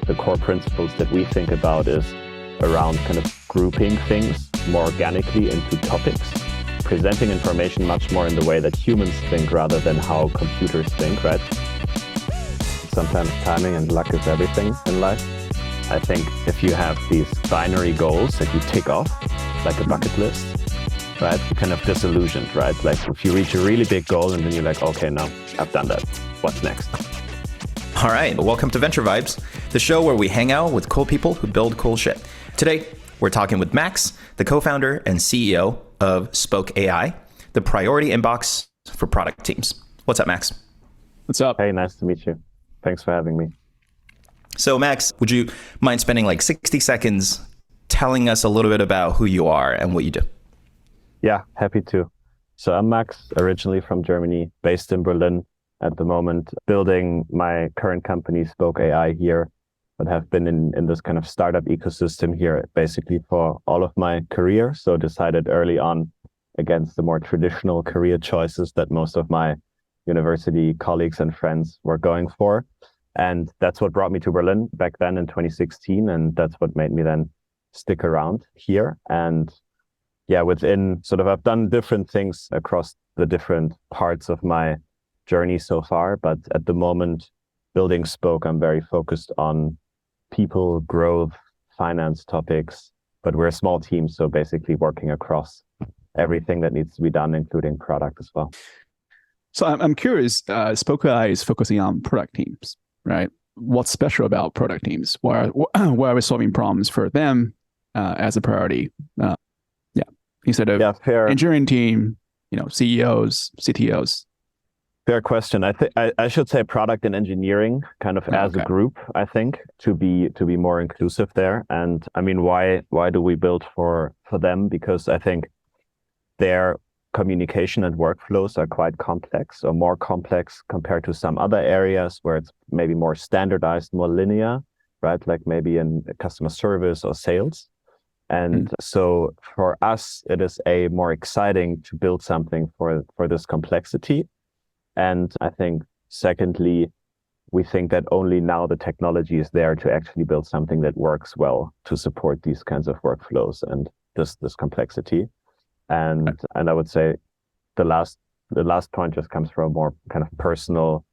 the core principles that we think about is around kind of grouping things more organically into topics, presenting information much more in the way that humans think rather than how computers think, right? Sometimes timing and luck is everything in life. I think if you have these binary goals that you tick off, like a bucket list, right, you're kind of disillusioned, right? Like if you reach a really big goal and then you're like, okay, now I've done that. What's next? All right, welcome to Venture Vibes, the show where we hang out with cool people who build cool shit. Today, we're talking with Max, the co-founder and CEO of Spoke.ai, the priority inbox for product teams. What's up, Max? What's up? Hey, nice to meet you. Thanks for having me. So Max, would you mind spending like 60 seconds telling us a little bit about who you are and what you do? Yeah, happy to. So I'm Max, originally from Germany, based in Berlin at the moment, building my current company, Spoke.ai here, but have been in this kind of startup ecosystem here basically for all of my career. So decided early on against the more traditional career choices that most of my university colleagues and friends were going for. And that's what brought me to Berlin back then in 2016. And that's what made me then stick around here. And yeah, within sort of, I've done different things across the different parts of my journey so far. But at the moment, building Spoke, I'm very focused on people, growth, finance topics. But we're a small team. So basically working across everything that needs to be done, including product as well. So I'm curious, Spoke.ai is focusing on product teams, right? What's special about product teams? Why are we solving problems for them as a priority? Instead of engineering team, CEOs, CTOs. Fair question. I should say product and engineering kind of as a group, I think, to be more inclusive there. And I mean, why do we build for them? Because I think their communication and workflows are quite complex, or more complex compared to some other areas where it's maybe more standardized, more linear, right? Like maybe in customer service or sales. And so for us, it is more exciting to build something for this complexity. And I think secondly, we think that only now the technology is there to actually build something that works well to support these kinds of workflows and this complexity. And I would say the last point just comes from a more kind of personal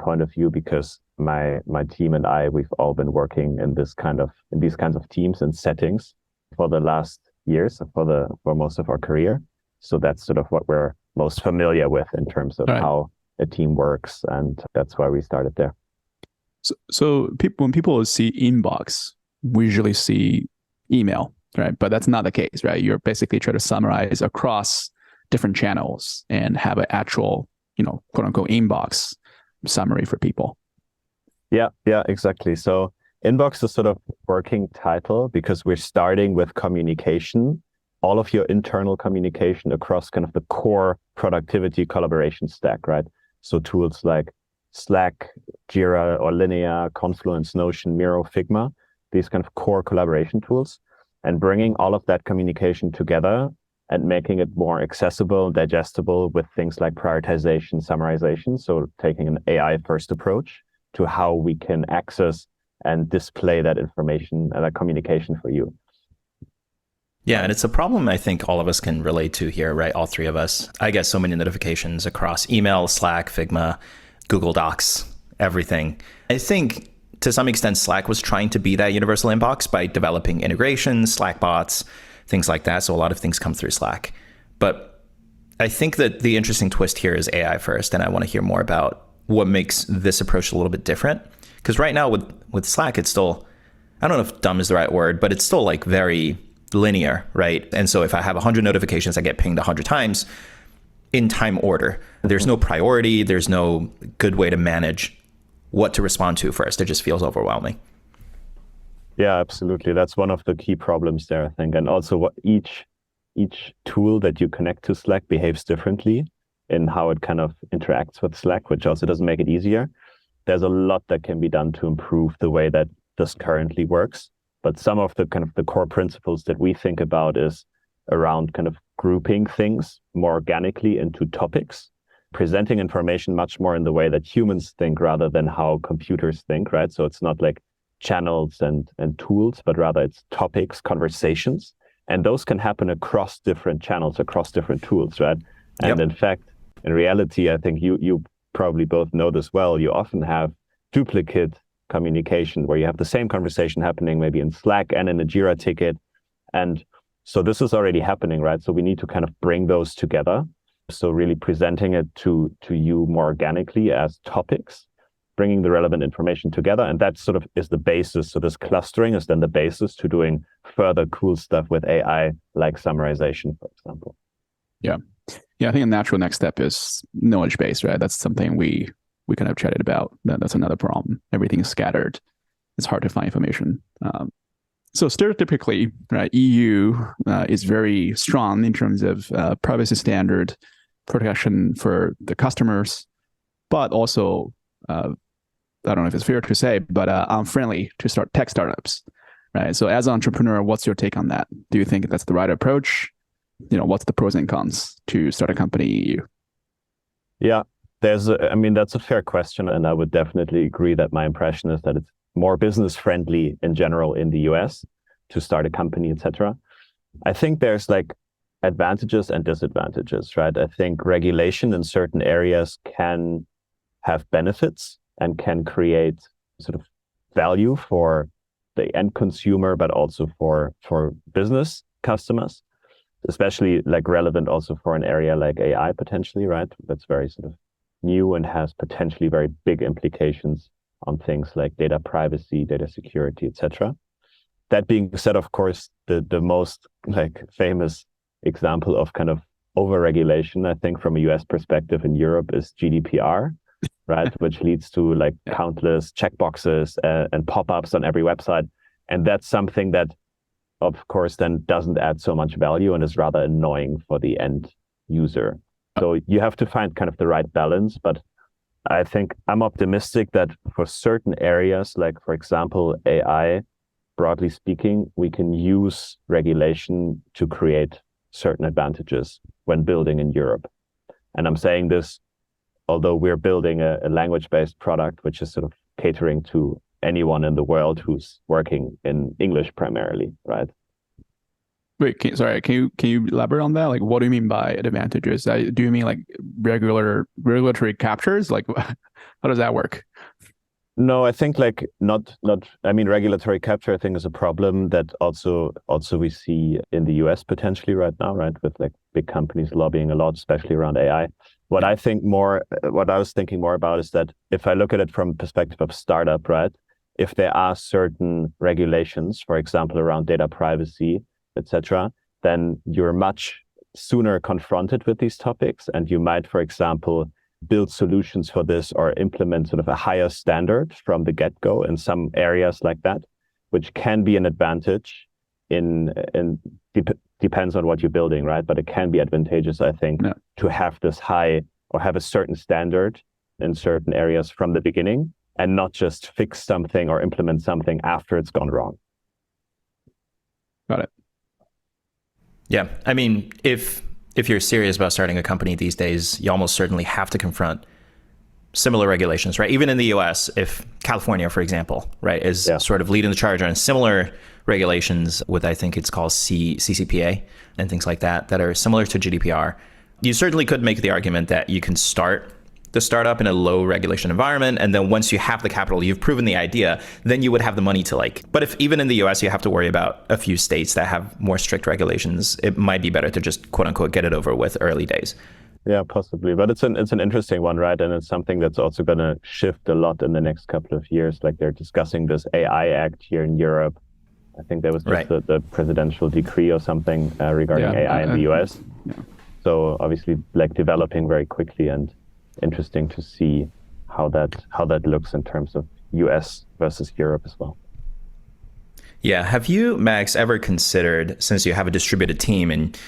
point of view, because my team and I, we've all been working in these kinds of teams and settings for the last years, for most of our career. So that's sort of what we're most familiar with in terms of how a team works, and that's why we started there. So when people see inbox, we usually see email. Right, but that's not the case, right? You're basically trying to summarize across different channels and have an actual, quote unquote, inbox summary for people. Yeah, exactly. So inbox is sort of working title because we're starting with communication, all of your internal communication across kind of the core productivity collaboration stack, right? So tools like Slack, Jira or Linear, Confluence, Notion, Miro, Figma, these kind of core collaboration tools. And bringing all of that communication together and making it more accessible, digestible with things like prioritization, summarization. So taking an AI-first approach to how we can access and display that information and that communication for you. Yeah, and it's a problem I think all of us can relate to here, right? All three of us. I get so many notifications across email, Slack, Figma, Google Docs, everything. I think to some extent, Slack was trying to be that universal inbox by developing integrations, Slack bots, things like that. So a lot of things come through Slack. But I think that the interesting twist here is AI first. And I want to hear more about what makes this approach a little bit different. Because right now with Slack, it's still, I don't know if dumb is the right word, but it's still like very linear, right? And so if I have 100 notifications, I get pinged 100 times in time order. There's no priority. There's no good way to manage what to respond to first. It just feels overwhelming. Yeah, absolutely. That's one of the key problems there, I think. And also what each tool that you connect to Slack behaves differently in how it kind of interacts with Slack, which also doesn't make it easier. There's a lot that can be done to improve the way that this currently works. But some of the kind of the core principles that we think about is around kind of grouping things more organically into topics, presenting information much more in the way that humans think rather than how computers think, right? So it's not like channels and tools, but rather it's topics, conversations. And those can happen across different channels, across different tools, right? And in fact, in reality, I think you probably both know this well, you often have duplicate communication where you have the same conversation happening maybe in Slack and in a Jira ticket. And so this is already happening, right? So we need to kind of bring those together. So really presenting it to you more organically as topics, bringing the relevant information together. And that sort of is the basis. So this clustering is then the basis to doing further cool stuff with AI, like summarization, for example. Yeah. I think a natural next step is knowledge base, right? That's something we kind of chatted about. That's another problem. Everything is scattered. It's hard to find information. So stereotypically, right, EU is very strong in terms of privacy standard, protection for the customers, but also, I don't know if it's fair to say, but unfriendly to start tech startups, right? So as an entrepreneur, what's your take on that? Do you think that's the right approach? What's the pros and cons to start a company in EU? Yeah, that's a fair question. And I would definitely agree that my impression is that it's more business friendly in general in the US to start a company, etc. I think there's like advantages and disadvantages, right? I think regulation in certain areas can have benefits and can create sort of value for the end consumer, but also for business customers, especially like relevant also for an area like AI potentially, right? That's very sort of new and has potentially very big implications on things like data privacy, data security, etc. That being said, of course, the most like famous example of kind of overregulation, I think, from a US perspective in Europe is GDPR, right? Which leads to like countless checkboxes and pop-ups on every website. And that's something that, of course, then doesn't add so much value and is rather annoying for the end user. So you have to find kind of the right balance. But I think I'm optimistic that for certain areas, like, for example, AI, broadly speaking, we can use regulation to create certain advantages when building in Europe. And I'm saying this, although we're building a language-based product, which is sort of catering to anyone in the world who's working in English primarily, right? Wait, can you elaborate on that? Like, what do you mean by advantages? Do you mean like regulatory captures? Like, how does that work? No, I think like regulatory capture, I think, is a problem that also we see in the US potentially right now, right? With like big companies lobbying a lot, especially around AI. What I was thinking more about is that if I look at it from the perspective of startup, right? If there are certain regulations, for example, around data privacy, etc., then you're much sooner confronted with these topics. And you might, for example, build solutions for this or implement sort of a higher standard from the get-go in some areas like that, which can be an advantage depends on what you're building, right? But it can be advantageous, I think, to have this high or have a certain standard in certain areas from the beginning and not just fix something or implement something after it's gone wrong. Got it. Yeah. I mean, if you're serious about starting a company these days, you almost certainly have to confront similar regulations, right? Even in the US, if California, for example, right, is sort of leading the charge on similar regulations with, I think it's called CCPA and things like that are similar to GDPR, you certainly could make the argument that you can start the startup in a low regulation environment. And then once you have the capital, you've proven the idea, then you would have the money to but if even in the US, you have to worry about a few states that have more strict regulations, it might be better to just quote unquote get it over with early days. Yeah, possibly. But it's an interesting one, right? And it's something that's also going to shift a lot in the next couple of years. Like they're discussing this AI Act here in Europe. I think there was just the presidential decree or something regarding AI in the US. Yeah. So obviously like developing very quickly and interesting to see how that looks in terms of US versus Europe as well. Yeah. Have you, Max, ever considered, since you have a distributed team and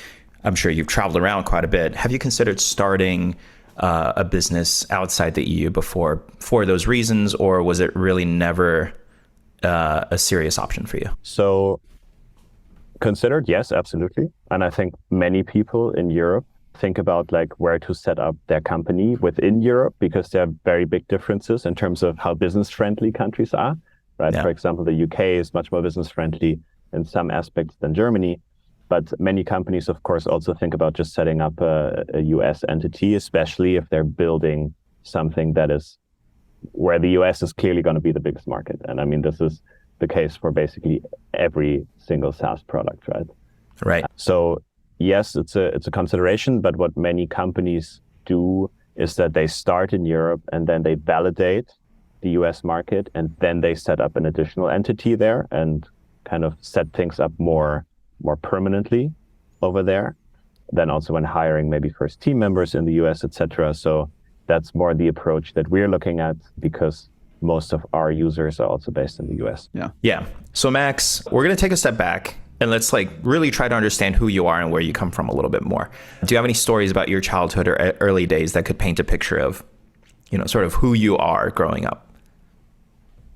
I'm sure you've traveled around quite a bit, have you considered starting a business outside the EU before for those reasons, or was it really never a serious option for you? So considered, yes, absolutely. And I think many people in Europe think about like where to set up their company within Europe because there are very big differences in terms of how business friendly countries are. right? Yeah. For example, the UK is much more business friendly in some aspects than Germany. But many companies, of course, also think about just setting up a US entity, especially if they're building something that is where the US is clearly going to be the biggest market. And I mean, this is the case for basically every single SaaS product, right? Right. So yes, it's a consideration, but what many companies do is that they start in Europe and then they validate the US market, and then they set up an additional entity there and kind of set things up more permanently over there. Then also when hiring maybe first team members in the US, etc. So that's more the approach that we're looking at, because most of our users are also based in the US. Yeah. So Max, we're going to take a step back and let's really try to understand who you are and where you come from a little bit more. Do you have any stories about your childhood or early days that could paint a picture of, sort of who you are growing up?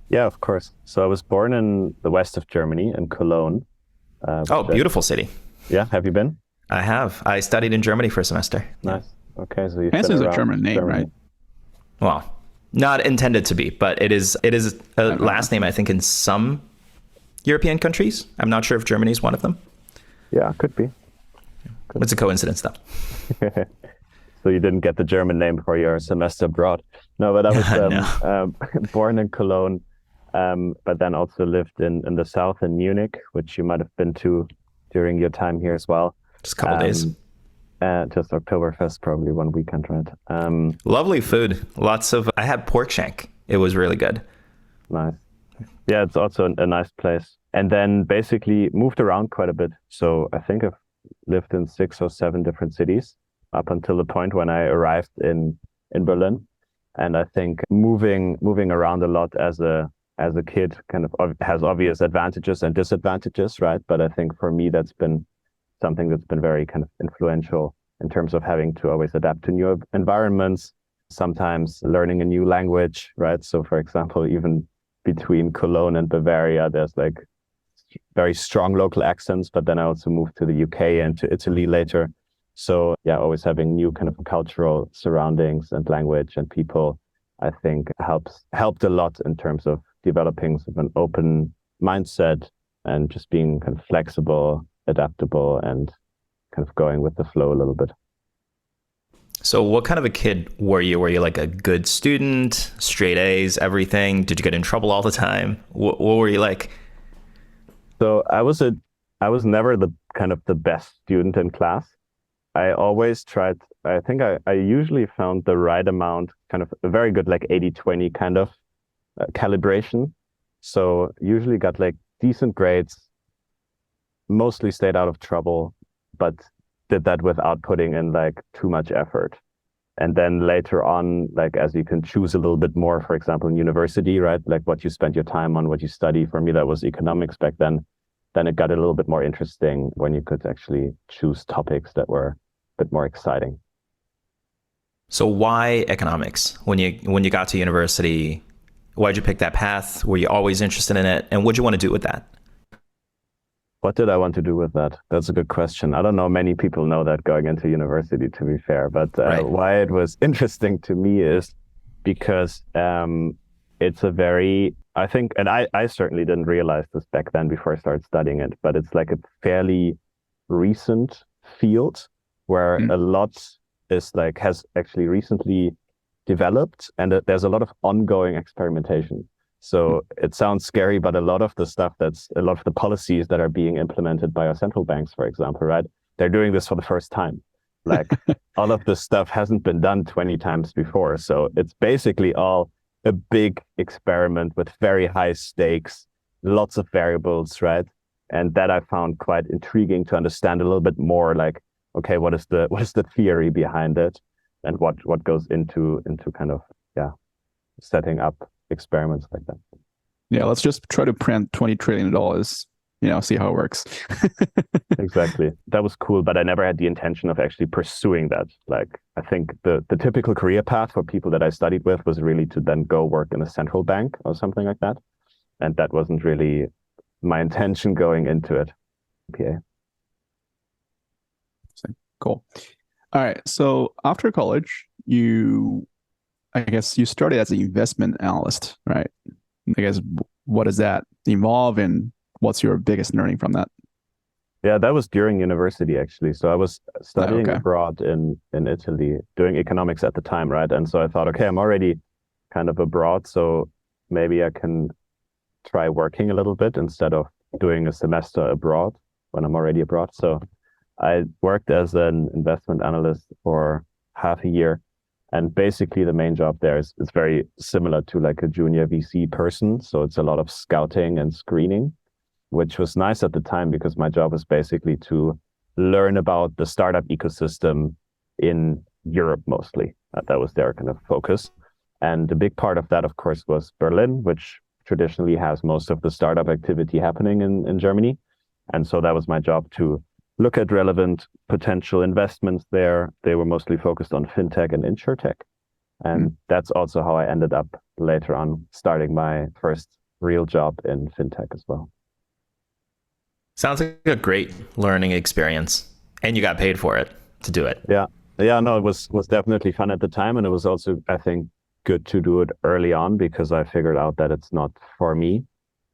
Yeah, of course. So I was born in the west of Germany, in Cologne. Beautiful city. Yeah, have you been? I have. I studied in Germany for a semester. Nice. Okay, so you've Hansen is been a around German name, Germany. right? Well, not intended to be, but it is a last name, I think, in some European countries. I'm not sure if Germany is one of them. Yeah, could be. It's a coincidence, though. So you didn't get the German name for your semester abroad. No, but I was born in Cologne, but then also lived in the south in Munich, which you might have been to during your time here as well. Just a couple days. Just Oktoberfest, probably one weekend, right? Lovely food. I had pork shank. It was really good. Nice. Yeah, it's also a nice place. And then basically moved around quite a bit. So I think I've lived in 6 or 7 different cities up until the point when I arrived in Berlin. And I think moving around a lot as a kid kind of has obvious advantages and disadvantages, right? But I think for me, that's been something that's been very kind of influential in terms of having to always adapt to new environments, sometimes learning a new language, right? So for example, even between Cologne and Bavaria, there's very strong local accents, but then I also moved to the UK and to Italy later. So yeah, always having new kind of cultural surroundings and language and people, I think helped a lot in terms of developing sort of an open mindset and just being kind of flexible, adaptable, and kind of going with the flow a little bit. So what kind of a kid were you? Were you like a good student, straight A's, everything? Did you get in trouble all the time? What were you like? So I was never the kind of the best student in class. I always tried, I think I usually found the right amount, kind of a very good 80-20 kind of calibration. So usually got decent grades, mostly stayed out of trouble, but did that without putting in too much effort. And then later on, as you can choose a little bit more, for example, in university, right? What you spend your time on, what you study. For me, that was economics back then. Then it got a little bit more interesting when you could actually choose topics that were a bit more exciting. So why economics? When you got to university, why'd you pick that path? Were you always interested in it? And what'd you want to do with that? What did I want to do with that? That's a good question. I don't know many people know that going into university, to be fair. But right. Why it was interesting to me is because it's a very, I think, and I certainly didn't realize this back then before I started studying it, but it's a fairly recent field where a lot is has actually recently developed, and there's a lot of ongoing experimentation. So it sounds scary, but a lot of the policies that are being implemented by our central banks, for example, right? They're doing this for the first time. All of this stuff hasn't been done 20 times before. So it's basically all a big experiment with very high stakes, lots of variables, right? And that I found quite intriguing to understand a little bit more, okay, what is the theory behind it, and what goes into kind of setting up experiments like that. Yeah, let's just try to print $20 trillion, see how it works. Exactly. That was cool, but I never had the intention of actually pursuing that. I think the typical career path for people that I studied with was really to then go work in a central bank or something like that. And that wasn't really my intention going into it. PA. Cool. All right. So after college, I guess you started as an investment analyst, right? I guess what does that involve, and what's your biggest learning from that? Yeah, that was during university actually. So I was studying Okay. abroad in Italy, doing economics at the time, right? And so I thought, okay, I'm already kind of abroad, so maybe I can try working a little bit instead of doing a semester abroad when I'm already abroad. So I worked as an investment analyst for half a year. And basically the main job there is very similar to like a junior VC person. So it's a lot of scouting and screening, which was nice at the time because my job was basically to learn about the startup ecosystem in Europe mostly. That was their kind of focus. And a big part of that, of course, was Berlin, which traditionally has most of the startup activity happening in Germany. And so that was my job to look at relevant potential investments there. They were mostly focused on fintech and insurtech. And that's also how I ended up later on starting my first real job in fintech as well. Sounds like a great learning experience. And you got paid for it to do it. Yeah. Yeah, no, it was definitely fun at the time. And it was also, I think, good to do it early on because I figured out that it's not for me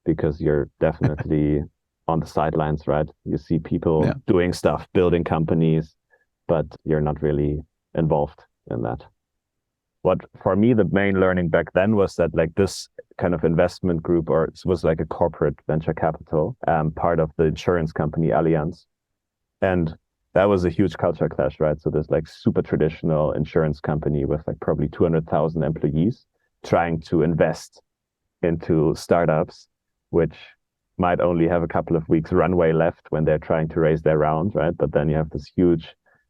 because you're definitely on the sidelines, right? You see people doing stuff, building companies, but you're not really involved in that. What for me, the main learning back then was that like this kind of investment group, or it was like a corporate venture capital, part of the insurance company Allianz. And that was a huge culture clash, right? So there's like super traditional insurance company with like probably 200,000 employees trying to invest into startups, which might only have a couple of weeks runway left when they're trying to raise their round, right? But then you have this huge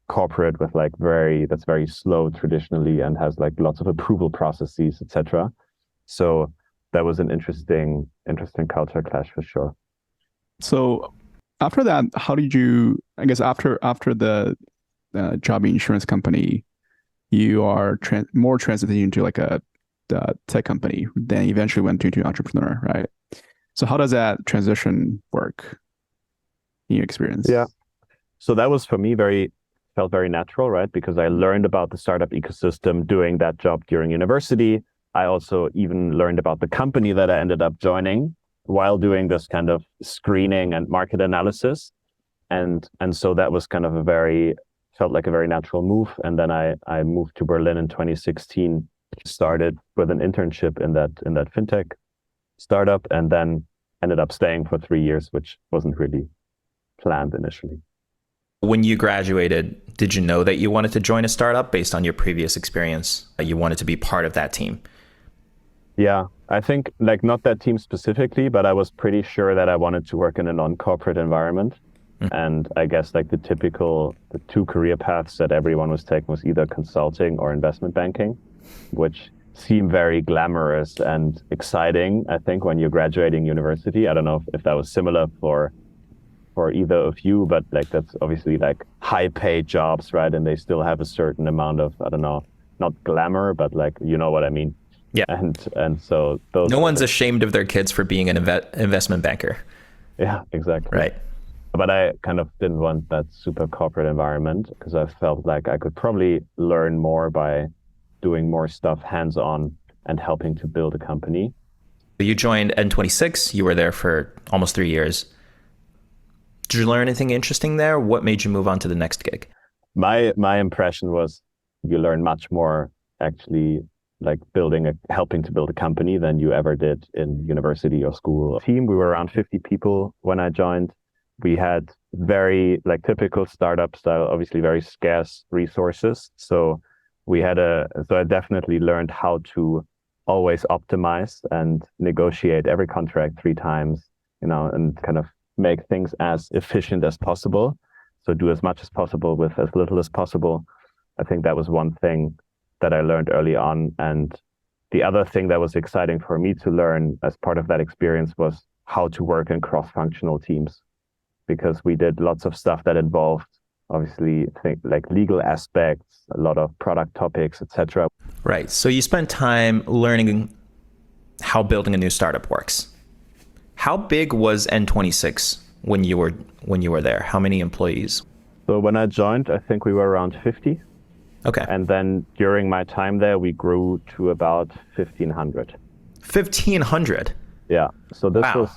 corporate with like that's very slow traditionally and has like lots of approval processes, etc. So that was an interesting culture clash for sure. So after that, how did you, I guess after the job in insurance company, you are more transitioning into like a tech company, then eventually went into entrepreneur, right? So how does that transition work in your experience? Yeah. So that was for me felt very natural, right? Because I learned about the startup ecosystem doing that job during university. I also even learned about the company that I ended up joining while doing this kind of screening and market analysis. And so that was kind of felt like a very natural move. And then I moved to Berlin in 2016, started with an internship in that fintech startup, and then ended up staying for 3 years, which wasn't really planned initially. When you graduated, did you know that you wanted to join a startup based on your previous experience? You wanted to be part of that team? Yeah, I think like not that team specifically, but I was pretty sure that I wanted to work in a non-corporate environment. And I guess like the two career paths that everyone was taking was either consulting or investment banking, which seem very glamorous and exciting, I think, when you're graduating university. I don't know if that was similar for either of you, but like that's obviously like high paid jobs, right? And they still have a certain amount of, I don't know, not glamour, but like, you know what I mean? Yeah. And so those. No one's ashamed of their kids for being an investment banker. Yeah, exactly. Right. But I kind of didn't want that super corporate environment because I felt like I could probably learn more by doing more stuff hands-on and helping to build a company. You joined N26. You were there for almost 3 years. Did you learn anything interesting there? What made you move on to the next gig? My impression was you learn much more actually like helping to build a company than you ever did in university or school. Team, we were around 50 people when I joined. We had very like typical startup style, obviously very scarce resources. So I definitely learned how to always optimize and negotiate every contract 3 times, and kind of make things as efficient as possible. So do as much as possible with as little as possible. I think that was one thing that I learned early on. And the other thing that was exciting for me to learn as part of that experience was how to work in cross-functional teams, because we did lots of stuff that involved obviously like legal aspects, a lot of product topics, etc. Right. So you spent time learning how building a new startup works. How big was N26 when you were there? How many employees? So when I joined, I think we were around 50. Okay. And then during my time there, we grew to about 1,500. 1,500? Yeah. So Wow.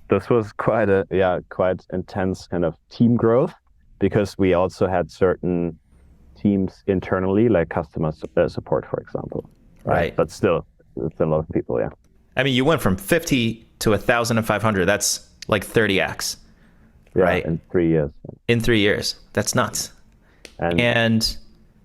this was quite intense kind of team growth because we also had certain teams internally, like customer support, for example, right? Right. But still, it's a lot of people. Yeah. I mean, you went from 50 to 1,500. That's like 30x, Yeah. right? In 3 years. In 3 years. That's nuts. And And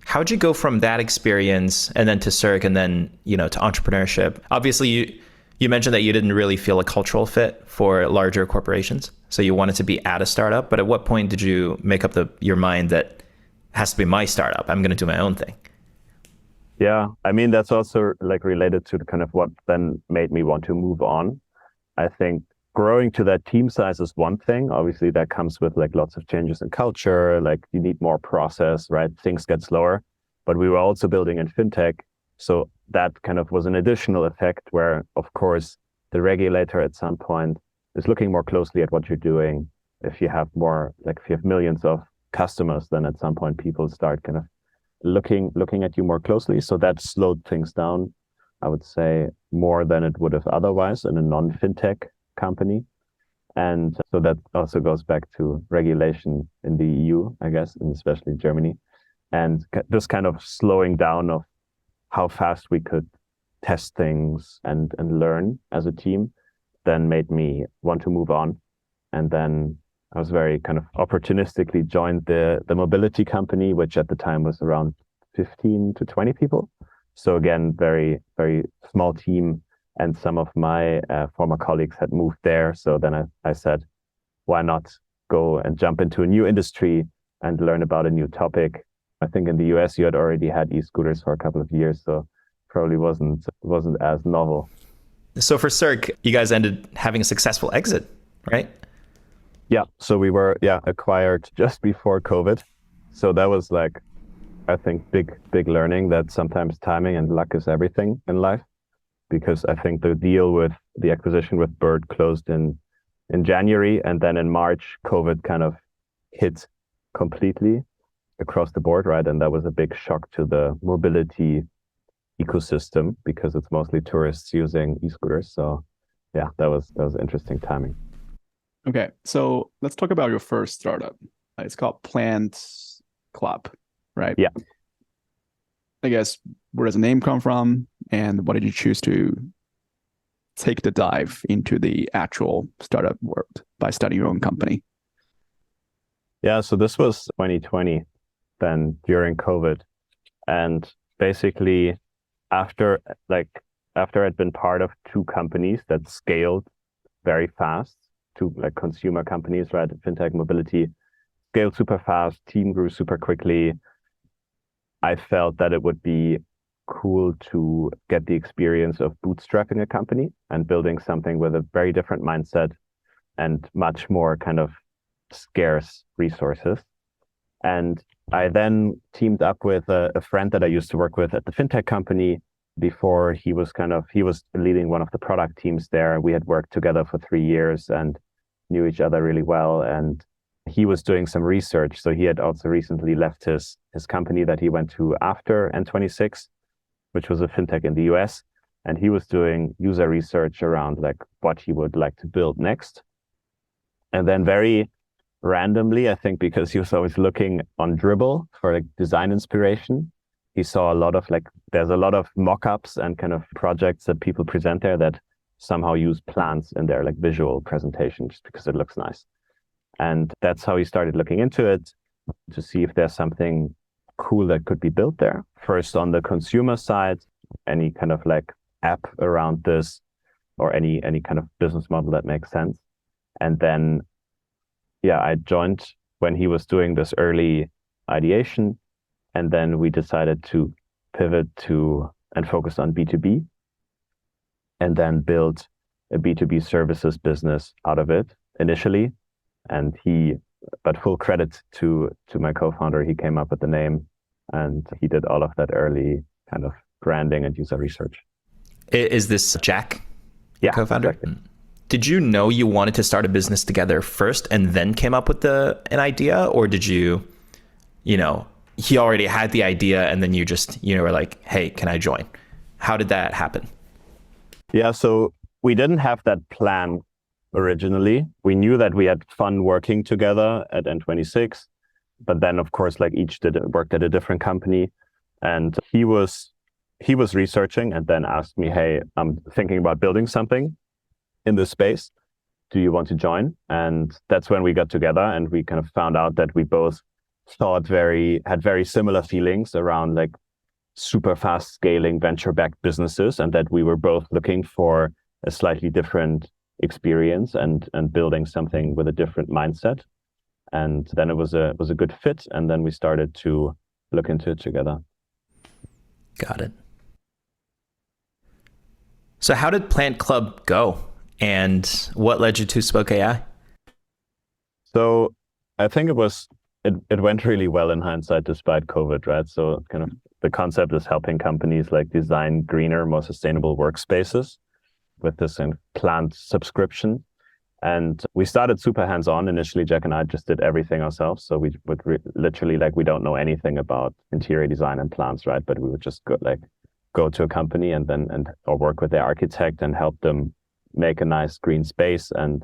how'd you go from that experience and then to Cirque and then, to entrepreneurship? Obviously, you mentioned that you didn't really feel a cultural fit for larger corporations. So you wanted to be at a startup. But at what point did you make up your mind that it has to be my startup? I'm going to do my own thing. yeah, I mean, that's also like related to the kind of what then made me want to move on. I think growing to that team size is one thing. Obviously, that comes with like lots of changes in culture. Like you need more process, right? Things get slower. But we were also building in fintech. So that kind of was an additional effect where, of course, the regulator at some point is looking more closely at what you're doing. If you have more, like if you have millions of customers, then at some point people start kind of looking at you more closely. So that slowed things down, I would say, more than it would have otherwise in a non-fintech company. And so that also goes back to regulation in the EU, I guess, and especially Germany. And this kind of slowing down of how fast we could test things and learn as a team then made me want to move on. And then I was very kind of opportunistically joined the mobility company, which at the time was around 15 to 20 people. So again, very, very small team. And some of my former colleagues had moved there. So then I said, why not go and jump into a new industry and learn about a new topic? I think in the US, you had already had e-scooters for a couple of years. So probably wasn't as novel. So for Cirque, you guys ended having a successful exit, right? Yeah. So we were, acquired just before COVID. So that was like, I think, big learning that sometimes timing and luck is everything in life. Because I think the deal with the acquisition with Bird closed in January. And then in March, COVID kind of hit completely across the board, right? And that was a big shock to the mobility ecosystem because it's mostly tourists using e-scooters. So yeah, that was interesting timing. Okay, so let's talk about your first startup. It's called Plant Club, right? Yeah. I guess where does the name come from, and what did you choose to take the dive into the actual startup world by starting your own company? Yeah, so this was 2020, then during COVID, and basically after I'd been part of two companies that scaled very fast, two like consumer companies, right? Fintech mobility scaled super fast, team grew super quickly. I felt that it would be cool to get the experience of bootstrapping a company and building something with a very different mindset and much more kind of scarce resources. And I then teamed up with a friend that I used to work with at the fintech company before. He was leading one of the product teams there. We had worked together for 3 years and knew each other really well. And he was doing some research. So he had also recently left his company that he went to after N26, which was a fintech in the US. And he was doing user research around like what he would like to build next. And then very randomly, I think because he was always looking on Dribbble for like design inspiration, he saw there's a lot of mock-ups and kind of projects that people present there that somehow use plants in their like visual presentation just because it looks nice. And that's how he started looking into it to see if there's something cool that could be built there. First on the consumer side, any kind of like app around this or any kind of business model that makes sense. And then, I joined when he was doing this early ideation. And then we decided to pivot and focus on B2B and then build a B2B services business out of it initially. And but full credit to my co-founder, he came up with the name and he did all of that early kind of branding and user research. Is this Jack, yeah, co-founder? Exactly. Did you know you wanted to start a business together first and then came up with an idea? Or did you he already had the idea and then you were like, hey, can I join? How did that happen? Yeah, so we didn't have that plan originally. We knew that we had fun working together at N26, but then of course, like each worked at a different company, and he was researching and then asked me, "Hey, I'm thinking about building something in this space. Do you want to join?" And that's when we got together, and we kind of found out that we both had very similar feelings around like super fast scaling venture-backed businesses, and that we were both looking for a slightly different experience and building something with a different mindset. And then it was a good fit, and then we started to look into it together. Got it. So how did Plant Club go, and what led you to Spoke.ai? So I think it went really well in hindsight despite COVID, right? So kind of the concept is helping companies like design greener, more sustainable workspaces with this plant subscription. And we started super hands-on. Initially, Jack and I just did everything ourselves. So we would literally, like, we don't know anything about interior design and plants, right? But we would just go to a company or work with their architect and help them make a nice green space and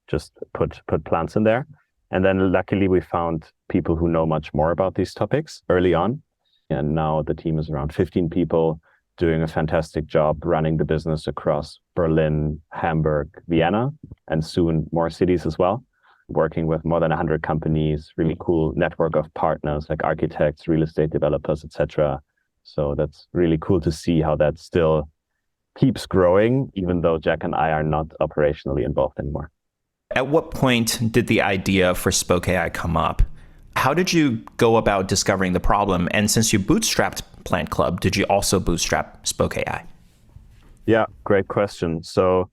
just put plants in there. And then luckily we found people who know much more about these topics early on. And now the team is around 15 people doing a fantastic job running the business across Berlin, Hamburg, Vienna, and soon more cities as well, working with more than 100 companies, really cool network of partners like architects, real estate developers, etc. So that's really cool to see how that still keeps growing, even though Jack and I are not operationally involved anymore. At what point did the idea for Spoke.ai come up? How did you go about discovering the problem? And since you bootstrapped Plant Club, did you also bootstrap Spoke.ai? Yeah, great question. So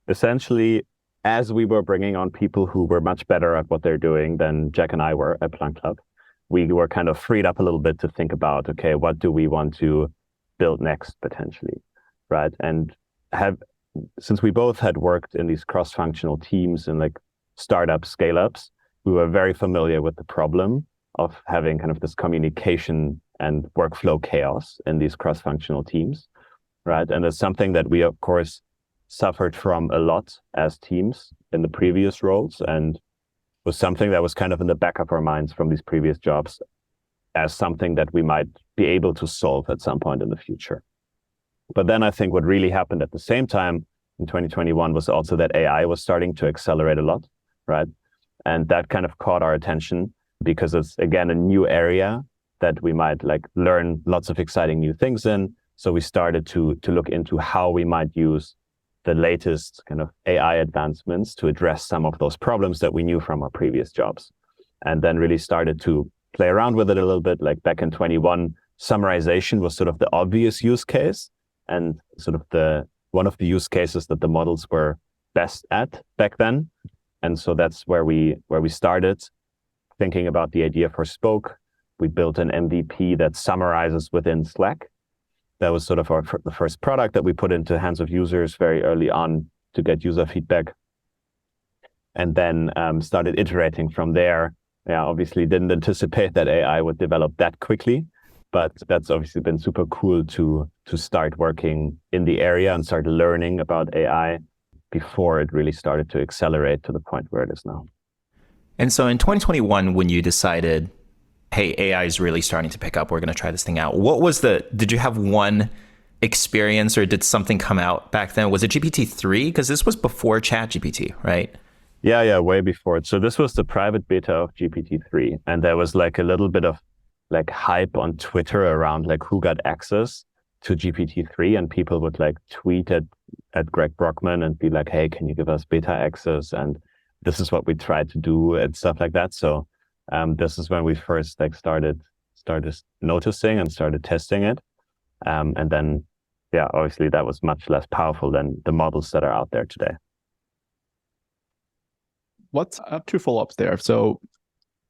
essentially, as we were bringing on people who were much better at what they're doing than Jack and I were at Plant Club, we were kind of freed up a little bit to think about, okay, what do we want to build next potentially, right? And since we both had worked in these cross-functional teams and like startup scale-ups, we were very familiar with the problem of having kind of this communication and workflow chaos in these cross-functional teams, right? And it's something that we, of course, suffered from a lot as teams in the previous roles, and was something that was kind of in the back of our minds from these previous jobs as something that we might be able to solve at some point in the future. But then I think what really happened at the same time in 2021 was also that AI was starting to accelerate a lot, right? And that kind of caught our attention because it's, again, a new area that we might like learn lots of exciting new things in. So we started to look into how we might use the latest kind of AI advancements to address some of those problems that we knew from our previous jobs. And then really started to play around with it a little bit. Like back in 21, summarization was sort of the obvious use case and sort of one of the use cases that the models were best at back then. And so that's where we started thinking about the idea for Spoke. We built an MVP that summarizes within Slack. That was sort of the first product that we put into the hands of users very early on to get user feedback. And then started iterating from there. Yeah, obviously didn't anticipate that AI would develop that quickly, but that's obviously been super cool to start working in the area and start learning about AI before it really started to accelerate to the point where it is now. And so in 2021, when you decided, hey, AI is really starting to pick up, we're going to try this thing out, did you have one experience or did something come out back then? Was it GPT-3? Because this was before ChatGPT, right? Yeah, way before it. So this was the private beta of GPT-3. And there was like a little bit of like hype on Twitter around like who got access to GPT-3, and people would like tweet at Greg Brockman and be like, hey, can you give us beta access? And this is what we tried to do and stuff like that. So this is when we first like started noticing and started testing it. And then, yeah, obviously that was much less powerful than the models that are out there today. What's up to follow-ups there? So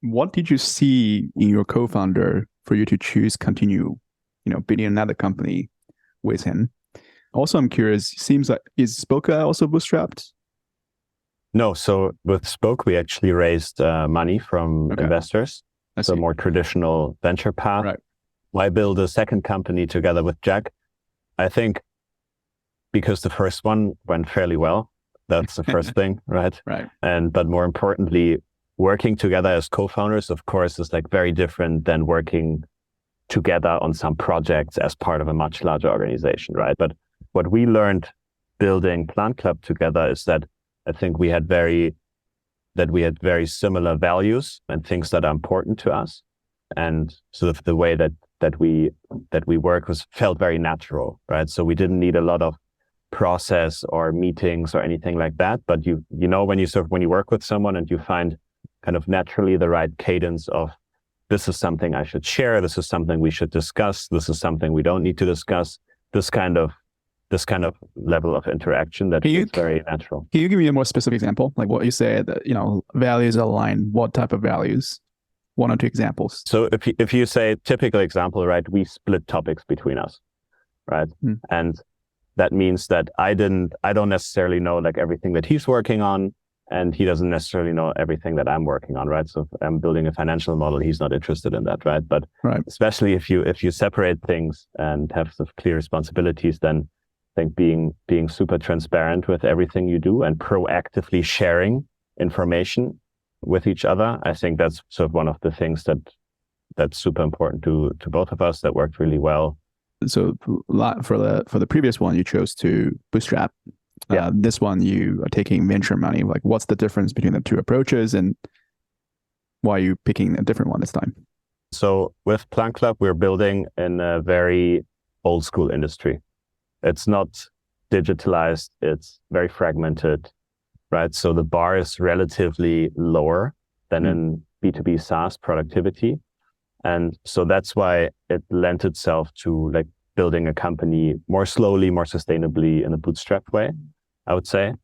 what did you see in your co-founder for you to choose continue, building another company with him? Also, I'm curious, seems like, is Spoke also bootstrapped? No, so with Spoke, we actually raised money from investors. So more traditional venture path. Right. Why build a second company together with Jack? I think because the first one went fairly well. That's the first thing, right? Right. But more importantly, working together as co-founders, of course, is like very different than working together on some projects as part of a much larger organization, right? But what we learned building Plant Club together is that I think we had very similar values and things that are important to us, and sort of the way that we work felt very natural, right? So we didn't need a lot of process or meetings or anything like that. But you know when you work with someone and you find kind of naturally the right cadence of, this is something I should share, this is something we should discuss, this is something we don't need to discuss, this kind of level of interaction that is very natural. Can you give me a more specific example? Like what you said, values align, what type of values? 1 or 2 examples. So if you say typical example, right, we split topics between us, right? And that means that I don't necessarily know like everything that he's working on, and he doesn't necessarily know everything that I'm working on, right? So if I'm building a financial model, he's not interested in that, right? But especially if you separate things and have sort of clear responsibilities, then I think being super transparent with everything you do and proactively sharing information with each other, I think that's sort of one of the things that's super important to both of us, that worked really well. So for the previous one, you chose to bootstrap. Yeah. This one, you are taking venture money. Like, what's the difference between the 2 approaches, and why are you picking a different one this time? So with Plant Club, we're building in a very old school industry. It's not digitalized. It's very fragmented, right? So the bar is relatively lower than in B2B SaaS productivity. And so that's why it lent itself to like building a company more slowly, more sustainably in a bootstrap way, I would say.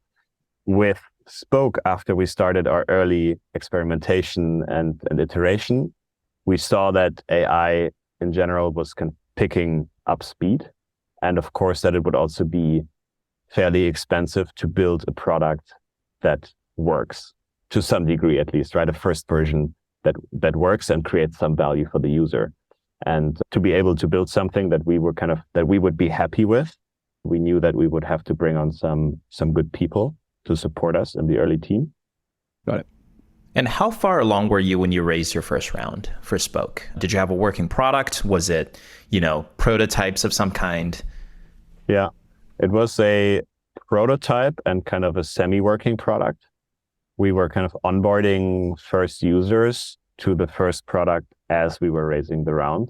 With Spoke, after we started our early experimentation and iteration, we saw that AI in general was kind of picking up speed. And of course, that it would also be fairly expensive to build a product that works to some degree, at least, right? A first version that works and creates some value for the user. And to be able to build something that we would be happy with, we knew that we would have to bring on some good people to support us in the early team. Got it. And how far along were you when you raised your first round for Spoke? Did you have a working product? Was it, prototypes of some kind? Yeah, it was a prototype and kind of a semi-working product. We were kind of onboarding first users to the first product as we were raising the round.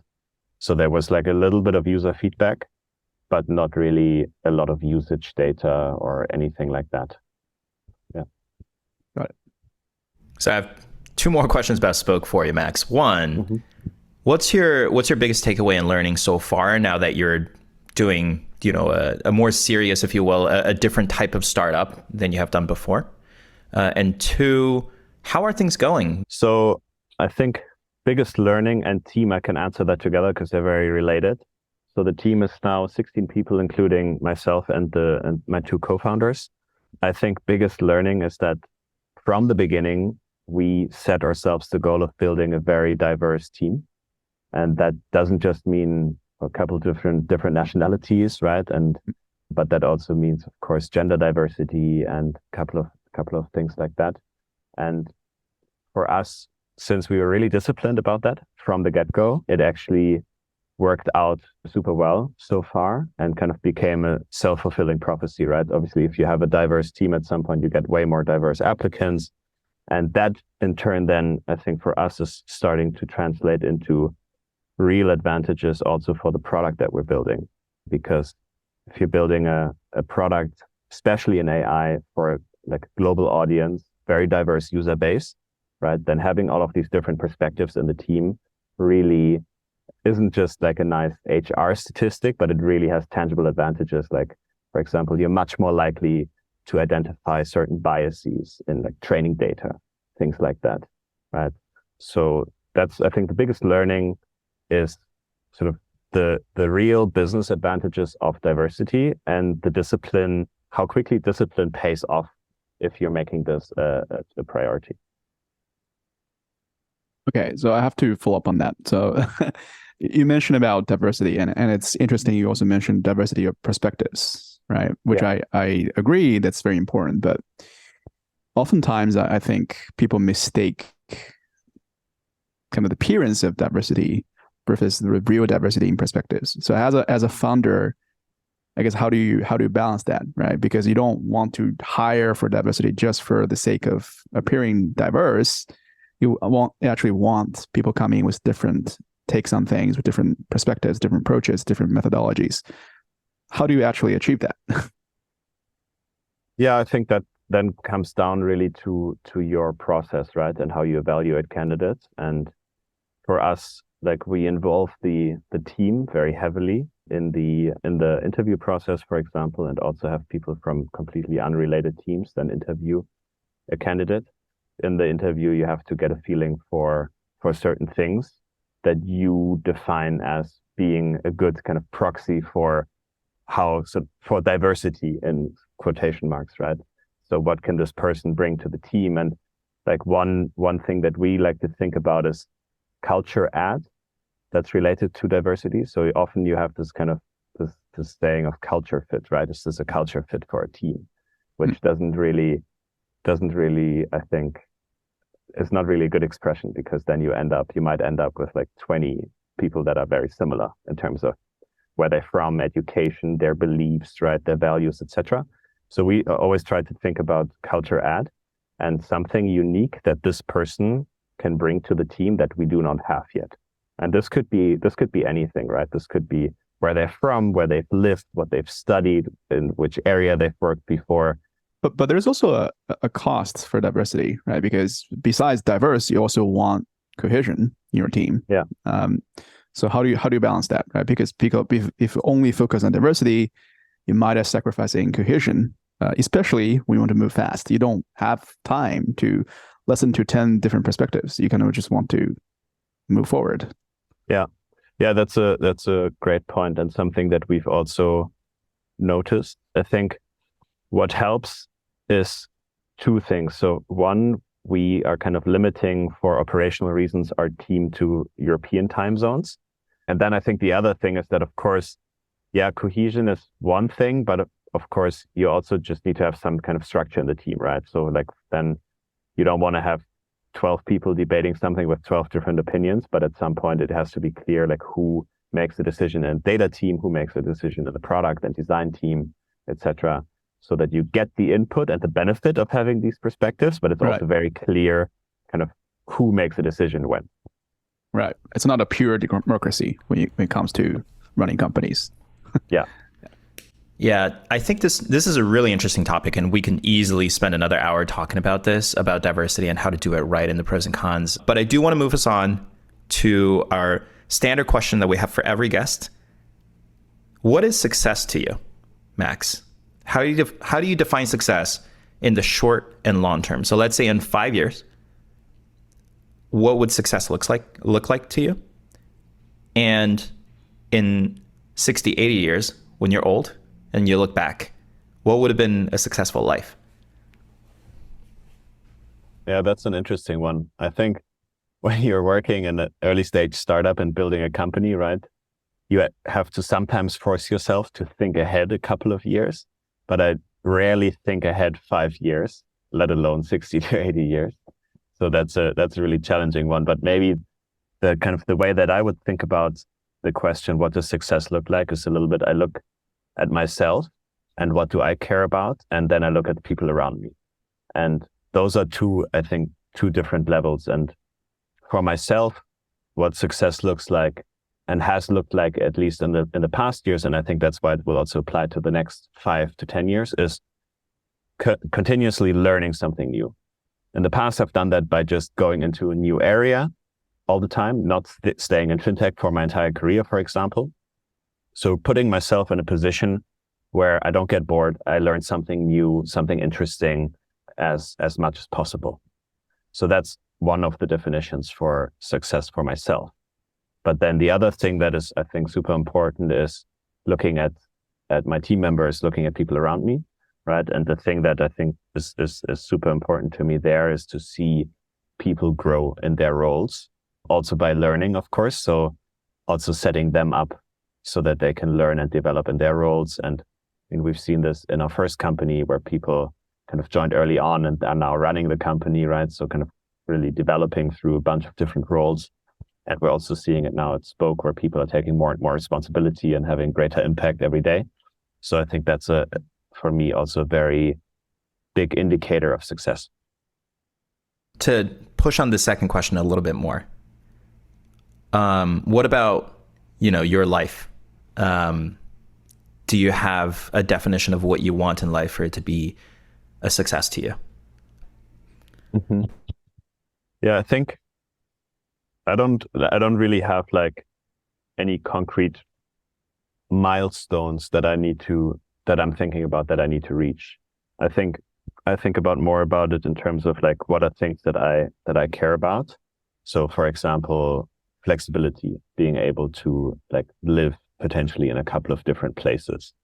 So there was like a little bit of user feedback, but not really a lot of usage data or anything like that. Yeah. Got it. So I have 2 more questions about Spoke for you, Max. One, what's your biggest takeaway in learning so far now that you're doing, a more serious, if you will, a different type of startup than you have done before? And 2, how are things going? So I think biggest learning and team, I can answer that together because they're very related. So the team is now 16 people, including myself and my 2 co-founders. I think biggest learning is that from the beginning, we set ourselves the goal of building a very diverse team. And that doesn't just mean a couple different nationalities, right? But that also means, of course, gender diversity and a couple of things like that. And for us, since we were really disciplined about that from the get-go, it actually worked out super well so far and kind of became a self-fulfilling prophecy, right? Obviously, if you have a diverse team at some point, you get way more diverse applicants. And that in turn, then I think for us is starting to translate into real advantages also for the product that we're building. Because if you're building a product, especially in AI for like a global audience, very diverse user base, right? Then having all of these different perspectives in the team really isn't just like a nice HR statistic, but it really has tangible advantages. Like, for example, you're much more likely to identify certain biases in like training data, things like that, right? So that's, I think the biggest learning is sort of the real business advantages of diversity and the discipline, how quickly discipline pays off if you're making this a priority. Okay, so I have to follow up on that. So you mentioned about diversity, and it's interesting you also mentioned diversity of perspectives. right? Which I agree that's very important, but oftentimes I think people mistake kind of the appearance of diversity versus the real diversity in perspectives. So as a founder, I guess how do you balance that, right? Because you don't want to hire for diversity just for the sake of appearing diverse. You actually want people coming with different takes on things, with different perspectives, different approaches, different methodologies. How do you actually achieve that? Yeah, I think that then comes down really to your process, right? And how you evaluate candidates. And for us, like we involve the team very heavily in the interview process, for example, and also have people from completely unrelated teams then interview a candidate. In the interview, you have to get a feeling for certain things that you define as being a good kind of proxy for for diversity in quotation marks, right? So what can this person bring to the team? And like one thing that we like to think about is culture add that's related to diversity. So often you have this kind of this saying of culture fit, right? Is this a culture fit for a team? Which doesn't really, I think, it's not really a good expression, because then you might end up with like 20 people that are very similar in terms of where they're from, education, their beliefs, right, their values, etc. So we always try to think about culture add and something unique that this person can bring to the team that we do not have yet. And this could be anything, right? This could be where they're from, where they've lived, what they've studied, in which area they've worked before. But there's also a cost for diversity, right? Because besides diverse, you also want cohesion in your team. Yeah. So how do you balance that, right? Because if you only focus on diversity, you might have sacrificing cohesion, especially when you want to move fast. You don't have time to listen to 10 different perspectives. You kind of just want to move forward. Yeah, that's a great point, and something that we've also noticed. I think what helps is two things. So one, we are kind of limiting, for operational reasons, our team to European time zones. And then I think the other thing is that, of course, cohesion is one thing, but of course, you also just need to have some kind of structure in the team, right? So like then you don't want to have 12 people debating something with 12 different opinions, but at some point it has to be clear like who makes the decision in data team, who makes the decision in the product and design team, etc., so that you get the input and the benefit of having these perspectives, but it's also very clear kind of who makes a decision when. Right. It's not a pure democracy when it comes to running companies. Yeah. Yeah, I think this is a really interesting topic, and we can easily spend another hour talking about this, about diversity and how to do it right, and the pros and cons. But I do want to move us on to our standard question that we have for every guest. What is success to you, Max? How do you define success in the short and long term? So let's say in 5 years, what would success look like to you? And in 60, 80 years, when you're old and you look back, what would have been a successful life? Yeah, that's an interesting one. I think when you're working in an early stage startup and building a company, right, you have to sometimes force yourself to think ahead a couple of years, but I rarely think ahead 5 years, let alone 60 to 80 years. So that's a really challenging one. But maybe the kind of the way that I would think about the question, what does success look like, is a little bit, I look at myself and what do I care about? And then I look at the people around me. And those are two different levels. And for myself, what success looks like and has looked like, at least in the past years, and I think that's why it will also apply to the next 5 to 10 years, is continuously learning something new. In the past, I've done that by just going into a new area all the time, not staying in fintech for my entire career, for example. So putting myself in a position where I don't get bored, I learn something new, something interesting as much as possible. So that's one of the definitions for success for myself. But then the other thing that is, I think, super important is looking at my team members, looking at people around me, right? And the thing that I think is super important to me there is to see people grow in their roles, also by learning, of course. So also setting them up so that they can learn and develop in their roles. And And we've seen this in our first company where people kind of joined early on and are now running the company, right? So kind of really developing through a bunch of different roles. And we're also seeing it now at Spoke, where people are taking more and more responsibility and having greater impact every day. So I think that's for me, also a very big indicator of success. To push on the second question a little bit more, what about, your life? Do you have a definition of what you want in life for it to be a success to you? Mm-hmm. Yeah, I think I don't really have like any concrete milestones that I'm thinking about that I need to reach. I think more about it in terms of like, what are things that I care about. So for example, flexibility, being able to like live potentially in a couple of different places,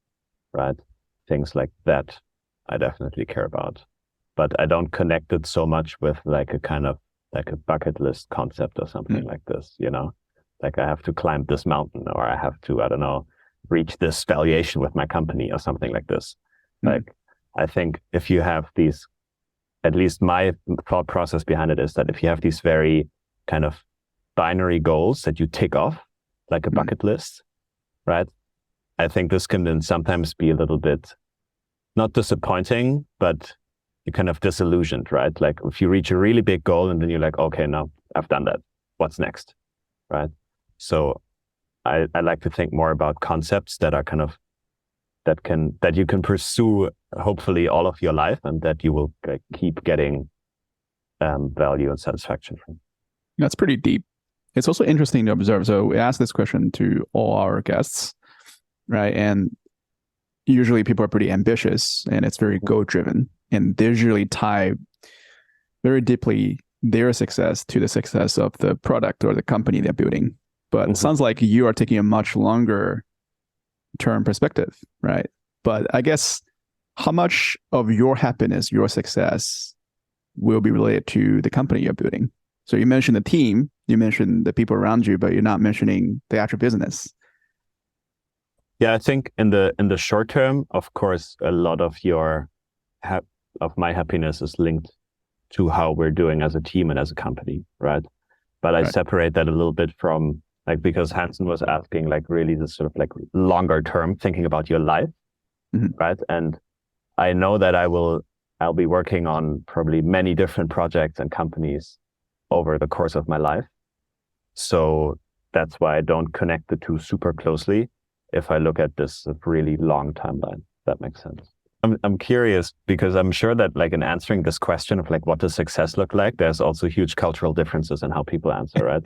right? Things like that I definitely care about, but I don't connect it so much with like a kind of like a bucket list concept or something like this, like I have to climb this mountain, or I have to, I don't know, reach this valuation with my company or something like this. Like, I think if you have these, at least my thought process behind it is that if you have these very kind of binary goals that you tick off, like a bucket list, right? I think this can then sometimes be a little bit, not disappointing, but you're kind of disillusioned, right? Like if you reach a really big goal and then you're like, okay, now I've done that. What's next, right? So I like to think more about concepts that are kind of, that you can pursue hopefully all of your life, and that you will keep getting value and satisfaction from. That's pretty deep. It's also interesting to observe. So we ask this question to all our guests, right? And usually people are pretty ambitious, and it's very goal-driven, and they usually tie very deeply their success to the success of the product or the company they're building. But it sounds like you are taking a much longer term perspective, right? But I guess how much of your happiness, your success will be related to the company you're building? So you mentioned the team, you mentioned the people around you, but you're not mentioning the actual business. Yeah, I think in the short term, of course, a lot of my happiness is linked to how we're doing as a team and as a company, right? But I separate that a little bit from, like, because Hansen was asking like really this sort of like longer term thinking about your life, right? And I know that I'll be working on probably many different projects and companies over the course of my life. So that's why I don't connect the two super closely if I look at this really long timeline. That makes sense. I'm curious, because I'm sure that like in answering this question of like what does success look like, there's also huge cultural differences in how people answer, right?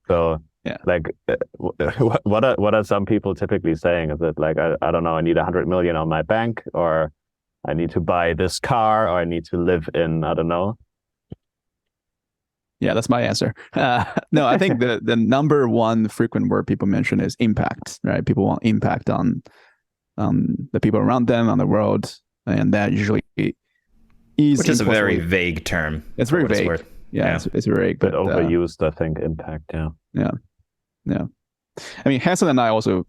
So yeah, like what are some people typically saying? Is it like, I don't know, I need 100 million on my bank, or I need to buy this car, or I need to live in, I don't know. Yeah, that's my answer. No, I think the number one frequent word people mention is impact, right? People want impact on the people around them, on the world, and that usually is... Which is a very vague term. It's very vague. Yeah. It's very vague. But overused, I think, impact, Yeah. I mean, Hansen and I also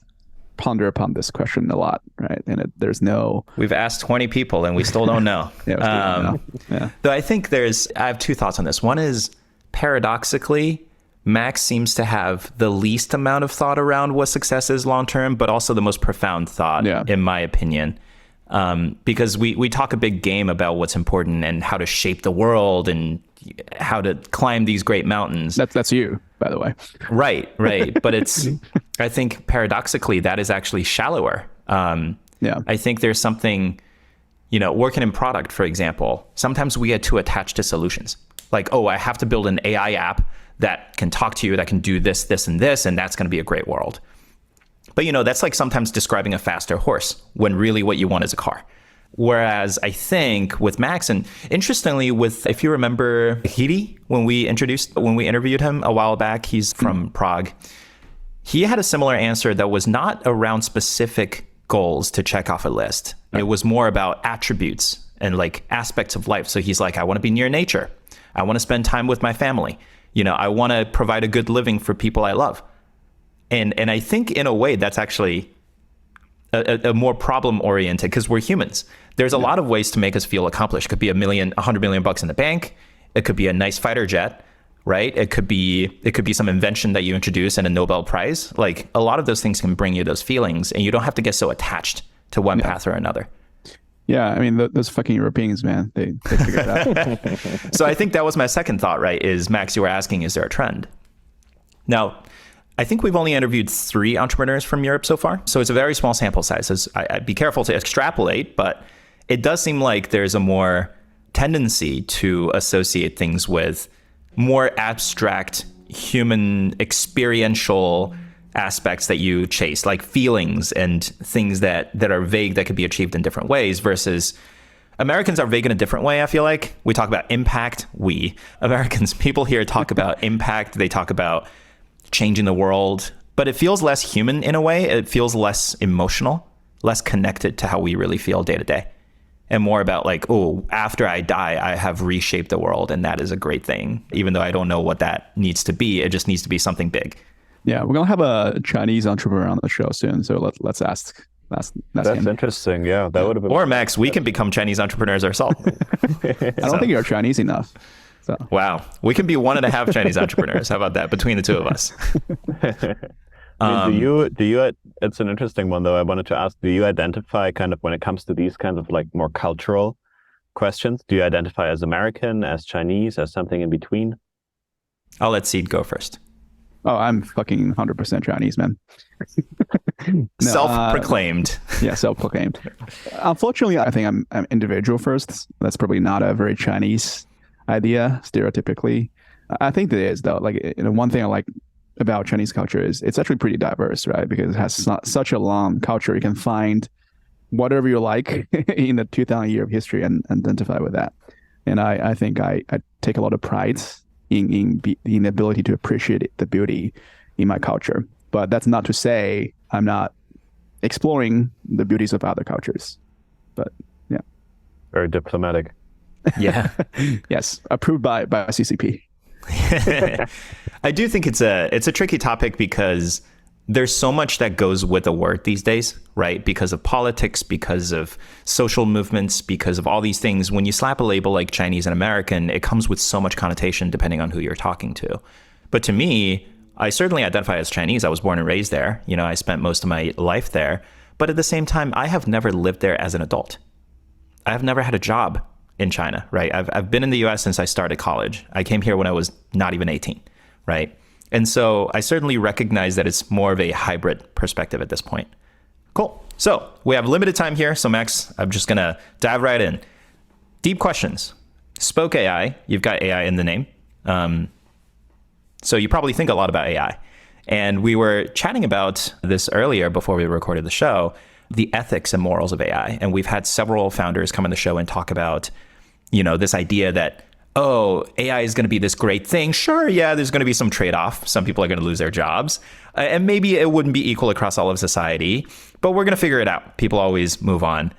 ponder upon this question a lot, right? And there's no... We've asked 20 people and we still don't know. Though I think I have two thoughts on this. One is, paradoxically, Max seems to have the least amount of thought around what success is long-term, but also the most profound thought, in my opinion. Because we talk a big game about what's important and how to shape the world and how to climb these great mountains. That's you, by the way. Right. But it's, I think paradoxically, that is actually shallower. I think there's something, working in product, for example, sometimes we get too attached to solutions. Like, I have to build an AI app that can talk to you, that can do this, this, and this, and that's going to be a great world. But, that's like sometimes describing a faster horse when really what you want is a car. Whereas I think with Max, and interestingly if you remember Hidi, when we interviewed him a while back, he's from Prague. He had a similar answer that was not around specific goals to check off a list. It was more about attributes and like aspects of life. So he's like, I want to be near nature. I want to spend time with my family. I want to provide a good living for people I love. And I think in a way that's actually a more problem oriented, because we're humans. There's a lot of ways to make us feel accomplished. It could be $100 million bucks in the bank. It could be a nice fighter jet, right? It could be some invention that you introduce and a Nobel Prize. Like, a lot of those things can bring you those feelings, and you don't have to get so attached to one path or another. Yeah, I mean, those fucking Europeans, man, they figured it out. So I think that was my second thought, right? Is, Max, you were asking, is there a trend? Now, I think we've only interviewed 3 entrepreneurs from Europe so far. So it's a very small sample size. I'd be careful to extrapolate, but it does seem like there's a more tendency to associate things with more abstract human experiential aspects that you chase, like feelings and things that are vague that could be achieved in different ways, versus Americans are vague in a different way. I feel like we talk about impact. People here talk about impact. They talk about changing the world, but it feels less human in a way. It feels less emotional, less connected to how we really feel day to day, and more about like, oh, after I die, I have reshaped the world, and that is a great thing. Even though I don't know what that needs to be, it just needs to be something big. Yeah, we're gonna have a Chinese entrepreneur on the show soon, so let's ask. That's him. Interesting. Yeah, that would have been. Or Max, we can become Chinese entrepreneurs ourselves. I don't think you're Chinese enough. So. Wow, we can be 1.5 Chinese entrepreneurs. How about that, between the two of us? I mean, do you? It's an interesting one, though. I wanted to ask: do you identify, kind of, when it comes to these kinds of like more cultural questions? Do you identify as American, as Chinese, as something in between? I'll let Seed go first. Oh, I'm fucking 100% Chinese, man. No, self-proclaimed. Yeah, self-proclaimed. Unfortunately, I think I'm individual first. That's probably not a very Chinese idea, stereotypically. I think there is, though. Like, one thing I like about Chinese culture is it's actually pretty diverse, right? Because it has such a long culture. You can find whatever you like in the 2,000 year of history and identify with that. And I think I take a lot of pride in the ability to appreciate the beauty in my culture. But that's not to say I'm not exploring the beauties of other cultures. But yeah. Very diplomatic. Yeah. Yes. Approved by CCP. I do think it's a tricky topic, because there's so much that goes with a word these days, right? Because of politics, because of social movements, because of all these things. When you slap a label like Chinese and American, it comes with so much connotation depending on who you're talking to. But to me, I certainly identify as Chinese. I was born and raised there. I spent most of my life there. But at the same time, I have never lived there as an adult. I have never had a job in China, right? I've been in the US since I started college. I came here when I was not even 18, right? And so I certainly recognize that it's more of a hybrid perspective at this point. Cool. So we have limited time here. So Max, I'm just going to dive right in. Deep questions. Spoke.ai. You've got AI in the name. So you probably think a lot about AI. And we were chatting about this earlier before we recorded the show, the ethics and morals of AI. And we've had several founders come on the show and talk about, this idea that, oh, AI is going to be this great thing. Sure, yeah, there's going to be some trade-off. Some people are going to lose their jobs. And maybe it wouldn't be equal across all of society, but we're going to figure it out. People always move on.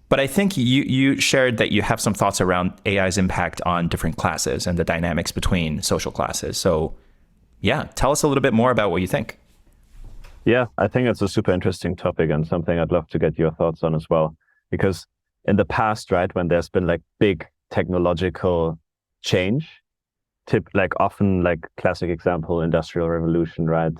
But I think you shared that you have some thoughts around AI's impact on different classes and the dynamics between social classes. So yeah, tell us a little bit more about what you think. Yeah, I think it's a super interesting topic and something I'd love to get your thoughts on as well. Because in the past, right, when there's been like big technological change, often like classic example, Industrial Revolution, right?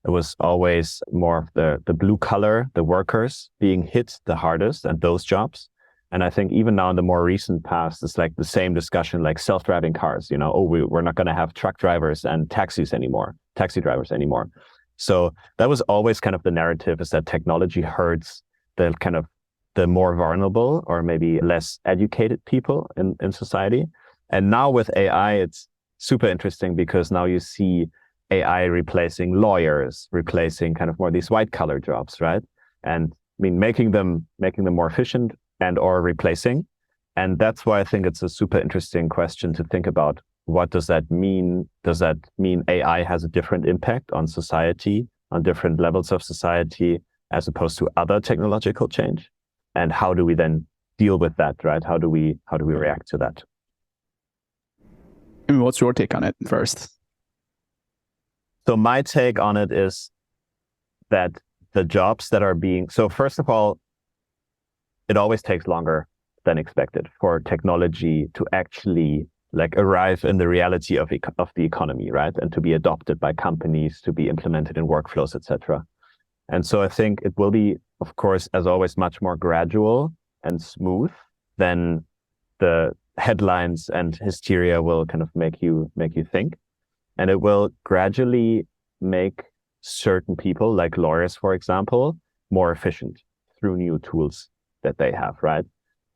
It was always more of the blue collar, the workers being hit the hardest and those jobs. And I think even now in the more recent past, it's like the same discussion, like self-driving cars, we're not going to have truck drivers and taxi drivers anymore. So that was always kind of the narrative, is that technology hurts the more vulnerable or maybe less educated people in society. And now with AI, it's super interesting, because now you see AI replacing lawyers, replacing kind of more these white collar jobs, right? And I mean, making them more efficient and or replacing. And that's why I think it's a super interesting question to think about. What does that mean? Does that mean AI has a different impact on society, on different levels of society, as opposed to other technological change? And how do we then deal with that, right? How do we react to that? I mean, what's your take on it first? So my take on it is that the jobs that are being, so first of all, it always takes longer than expected for technology to actually like arrive in the reality of the economy, right? And to be adopted by companies, to be implemented in workflows, etc. And so I think it will be, of course, as always, much more gradual and smooth than the headlines and hysteria will kind of make you think. And it will gradually make certain people, like lawyers, for example, more efficient through new tools that they have, right?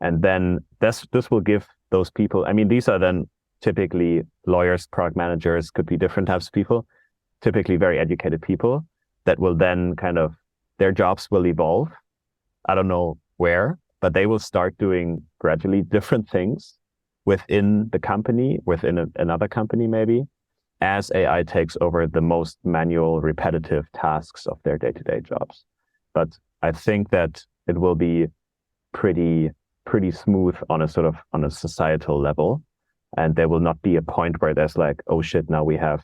And then this will give those people, I mean, these are then typically lawyers, product managers, could be different types of people, typically very educated people that will then kind of, their jobs will evolve. I don't know where, but they will start doing gradually different things within the company, within another company maybe, as AI takes over the most manual, repetitive tasks of their day-to-day jobs. But I think that it will be pretty smooth on a societal level. And there will not be a point where there's like, oh shit, now we have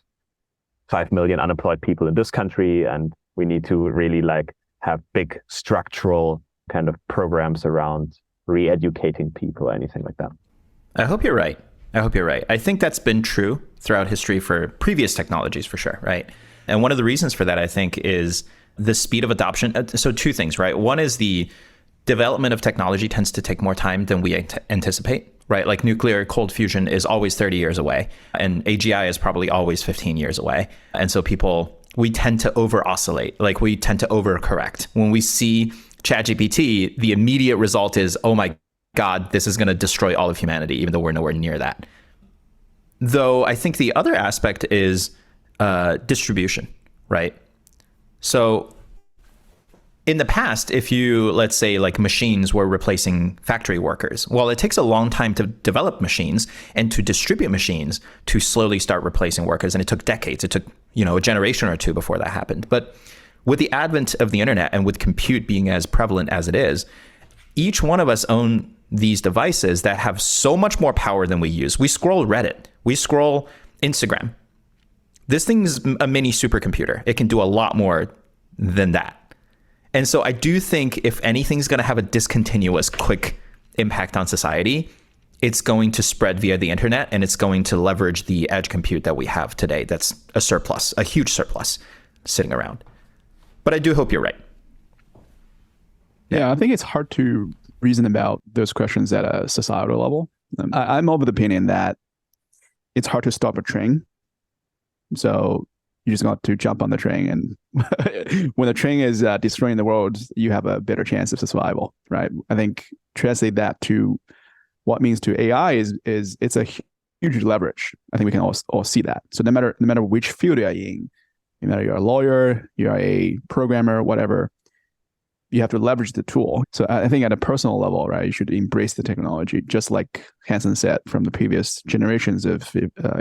5 million unemployed people in this country and we need to really like have big structural kind of programs around re-educating people or anything like that. I hope you're right. I think that's been true throughout history for previous technologies for sure, right? And one of the reasons for that, I think, is the speed of adoption. So two things, right? One is the development of technology tends to take more time than we anticipate, right? Like nuclear cold fusion is always 30 years away, and AGI is probably always 15 years away. And so we tend to over-oscillate, like we tend to overcorrect. When we see ChatGPT, the immediate result is, oh my God, this is going to destroy all of humanity, even though we're nowhere near that. Though I think the other aspect is distribution, right? So in the past, if you, let's say, like machines were replacing factory workers, well, it takes a long time to develop machines and to distribute machines to slowly start replacing workers. And it took decades. It took, a generation or two before that happened. But with the advent of the internet and with compute being as prevalent as it is, each one of us own these devices that have so much more power than we use. We scroll Reddit. We scroll Instagram. This thing's a mini supercomputer. It can do a lot more than that. And so I do think if anything's going to have a discontinuous, quick impact on society, it's going to spread via the internet, and it's going to leverage the edge compute that we have today. That's a surplus, a huge surplus sitting around. But I do hope you're right. Yeah, I think it's hard to reason about those questions at a societal level. I'm of the opinion that it's hard to stop a train. So you just got to jump on the train, and when the train is destroying the world, you have a better chance of survival, right? I think translate that to what it means to AI is it's a huge leverage. I think we can all see that. So no matter which field you're in, no matter you're a lawyer, you're a programmer, whatever, you have to leverage the tool. So I think at a personal level, right, you should embrace the technology, just like Hansen said from the previous generations of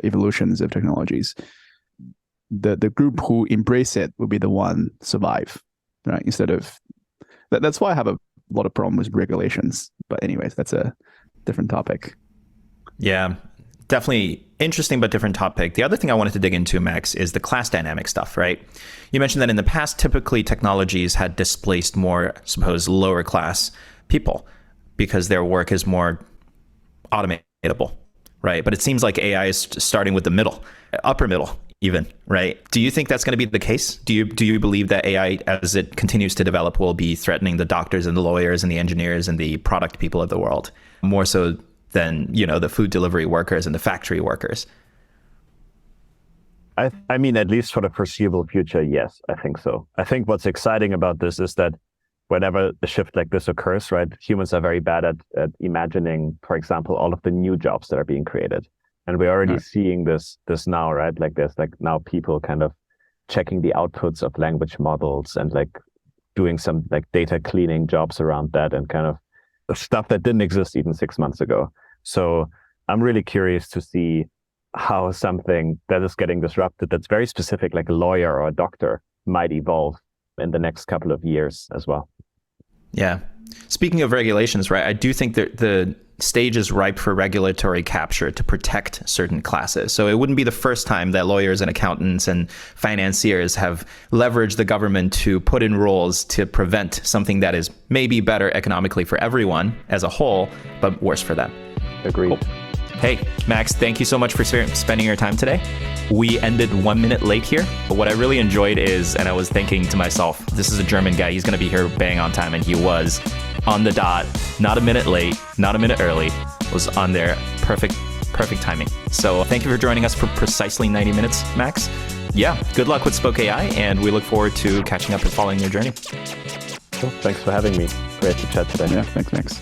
evolutions of technologies. The group who embrace it will be the one survive, right? Instead of that's why I have a lot of problems with regulations. But anyways, that's a different topic. Yeah, definitely interesting but different topic. The other thing I wanted to dig into, Max, is the class dynamic stuff, right? You mentioned that in the past, typically technologies had displaced more, suppose, lower class people because their work is more automatable, right? But it seems like AI is starting with the middle, upper middle even, right? Do you think that's going to be the case? Do you believe that AI, as it continues to develop, will be threatening the doctors and the lawyers and the engineers and the product people of the world more so than, the food delivery workers and the factory workers? I mean, at least for the foreseeable future, yes, I think so. I think what's exciting about this is that whenever a shift like this occurs, right, humans are very bad at imagining, for example, all of the new jobs that are being created. And we're already seeing this now, right? Like there's like now people kind of checking the outputs of language models and like doing some like data cleaning jobs around that and kind of stuff that didn't exist even 6 months ago. So I'm really curious to see how something that is getting disrupted, that's very specific, like a lawyer or a doctor, might evolve in the next couple of years as well. Yeah. Speaking of regulations, right, I do think that stage is ripe for regulatory capture to protect certain classes. So it wouldn't be the first time that lawyers and accountants and financiers have leveraged the government to put in rules to prevent something that is maybe better economically for everyone as a whole, but worse for them. Agreed. Cool. Hey, Max, thank you so much for spending your time today. We ended 1 minute late here, but what I really enjoyed is, and I was thinking to myself, this is a German guy, he's going to be here bang on time, and he was on the dot, not a minute late, not a minute early, was on there, perfect timing. So thank you for joining us for precisely 90 minutes, Max. Yeah, good luck with Spoke.ai, and we look forward to catching up and following your journey. Cool. Thanks for having me. Great to chat today. Yeah, thanks.